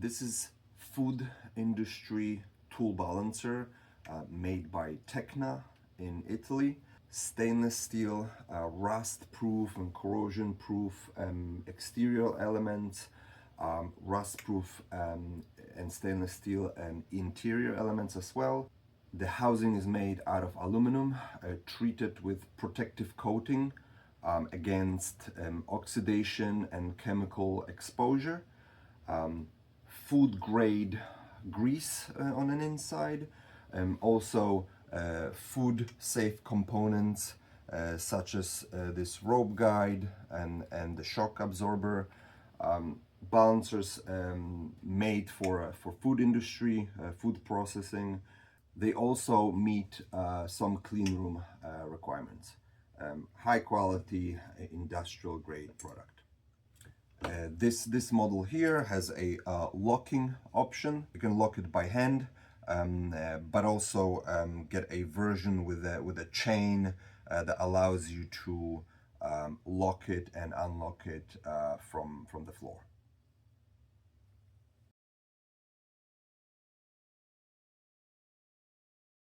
This is food industry tool balancer made by Tecna in Italy. Stainless steel, rust-proof and corrosion-proof exterior elements, rust-proof and stainless steel interior elements as well. The housing is made out of aluminum, treated with protective coating against oxidation and chemical exposure. Food grade grease on an inside, also food safe components such as this rope guide and the shock absorber. Balancers made for food industry, food processing. They also meet some clean room requirements. High quality industrial grade product. This model here has a locking option. You can lock it by hand, but also get a version with a chain that allows you to lock it and unlock it from the floor.